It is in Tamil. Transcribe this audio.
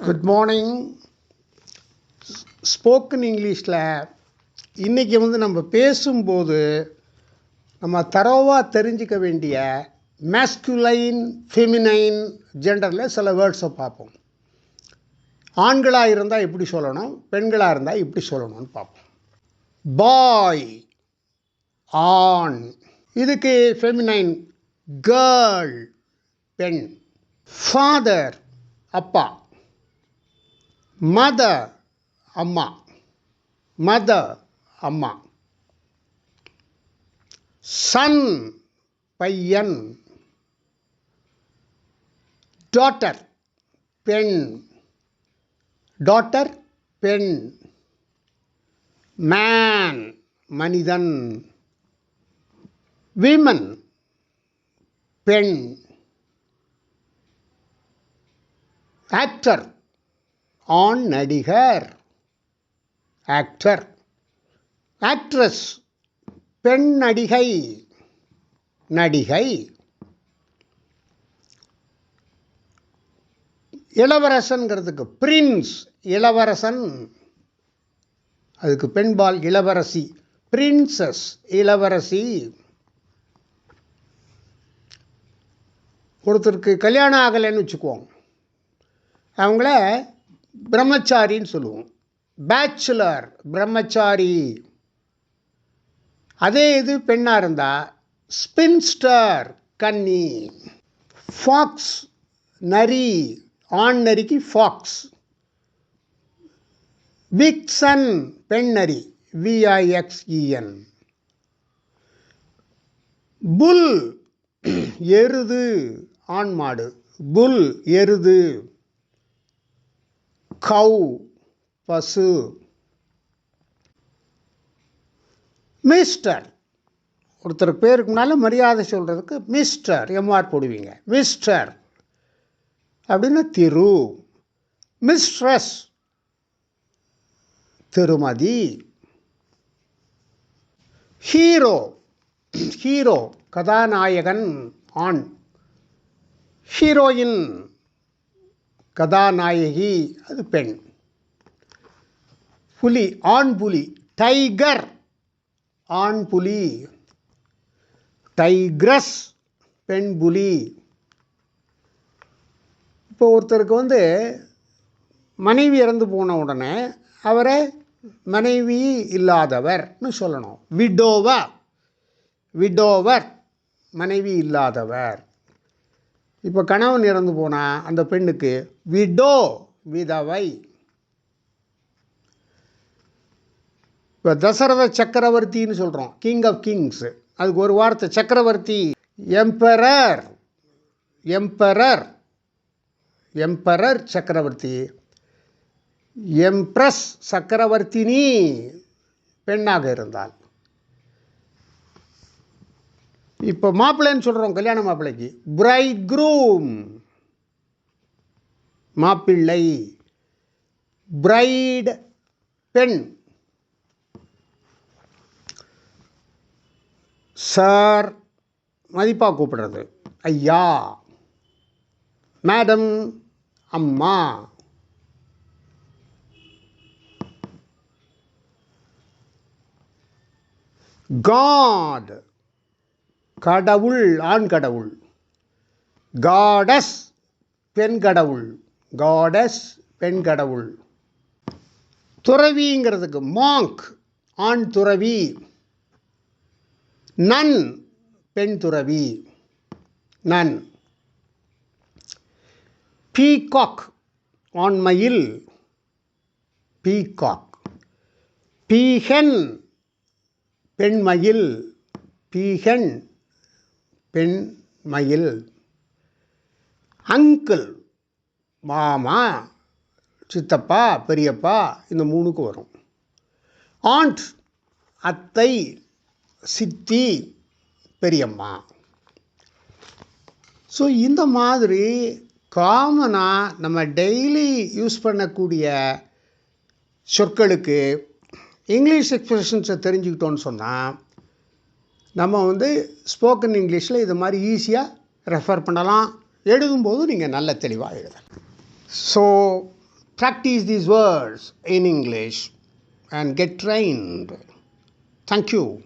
Good morning. ஸ்போக்கன் இங்கிலீஷில் இன்றைக்கி நம்ம பேசும்போது நம்ம தரோவாக தெரிஞ்சிக்க வேண்டிய மேஸ்குலைன், ஃபெமினைன், ஜெண்டரில் சில வேர்ட்ஸை பார்ப்போம். ஆண்களாக இருந்தால் எப்படி சொல்லணும், பெண்களாக இருந்தால் எப்படி சொல்லணும்னு பார்ப்போம். பாய், ஆண். இதுக்கு ஃபெமினைன் கேர்ள், பெண். ஃபாதர், அப்பா. மதர், அம்மா. மதர், அம்மா. சன், பையன். டாட்டர், பெண். டாட்டர், பெண். மேன், மனிதன். விமன், பெண். ஆக்டர், ஆண் நடிகர், ஆக்டர். ஆக்ட்ரஸ், பெண் நடிகை, நடிகை. இளவரசன்கிறதுக்கு பிரின்ஸ், இளவரசன். அதுக்கு பெண்பால் இளவரசி, பிரின்சஸ், இளவரசி. ஒருத்தருக்கு கல்யாணம் ஆகலைன்னு வச்சுக்குவோம், அவங்கள பிரம்மச்சாரின்னு சொல்லுவோம். பேச்சுலர், பிரம்மச்சாரி. அதே இது பெண்ணாக இருந்தால் ஸ்பின்ஸ்டர், கன்னி. ஃபாக்ஸ், நரி. ஆண் நரிக்கு ஃபாக்ஸ். விக்சன், பெண் நரி, VIXEN. புல், எருது, ஆண் மாடு, புல், எருது. கவ், பசு. மிஸ்டர், ஒருத்தர் பேருக்கு முன்னால் மரியாதை சொல்கிறதுக்கு மிஸ்டர், MR போடுவீங்க. மிஸ்டர் அப்படின்னா திரு. மிஸ்ட்ரஸ், திருமதி. ஹீரோ, ஹீரோ, கதாநாயகன், ஆண். ஹீரோயின், கதாநாயகி, அது பெண். புலி, ஆண் புலி. டைகர், ஆண் புலி. டைக்ரஸ், பெண் புலி. இப்போ ஒருத்தருக்கு மனைவி இறந்து போன உடனே அவரை மனைவி இல்லாதவர்னு சொல்லணும். விடோவர், விடோவர், மனைவி இல்லாதவர். இப்போ கணவன் இறந்து போனால் அந்த பெண்ணுக்கு விடோ, விதவை. இப்போ தசரத சக்கரவர்த்தின்னு சொல்கிறோம், கிங் ஆஃப் கிங்ஸ். அதுக்கு ஒரு வார்த்தை சக்கரவர்த்தி. எம்பரர், எம்பரர், எம்பரர், சக்கரவர்த்தி. எம்ப்ரஸ், சக்கரவர்த்தினி, பெண்ணாக இருந்தால். இப்போ மாப்பிள்ளைன்னு சொல்கிறோம், கல்யாண மாப்பிள்ளைக்கு பிரைட் க்ரூம், மாப்பிள்ளை. பிரைட், பெண். சார், மதிப்பாக கூப்பிடுறது, ஐயா. மேடம், அம்மா. காட், கடவுள், ஆண் கடவுள். காடஸ், பெண் கடவுள். காடஸ், பெண் கடவுள். துறவிங்கிறதுக்கு மாங்க், ஆண் துறவி. நன், பெண் துறவி, நன். பீகாக், ஆண் மயில், பீகாக். பீஹன், பெண் மயில், பீஹன், பெண் மயில். அங்கிள், மாமா, சித்தப்பா, பெரியப்பா, இந்த மூணுக்கு வரும். ஆண்ட், அத்தை, சித்தி, பெரியம்மா. ஸோ இந்த மாதிரி காமனாக நம்ம டெய்லி யூஸ் பண்ணக்கூடிய சொற்களுக்கு இங்கிலீஷ் எக்ஸ்பிரஷன்ஸை தெரிஞ்சுக்கிட்டோன்னு சொன்னால் நம்ம ஸ்போக்கன் இங்கிலீஷில் இது மாதிரி ஈஸியாக ரெஃபர் பண்ணலாம். எழுதும்போது நீங்கள் நல்ல தெளிவாக எழுதலாம். So practice these words in English and get trained. Thank you.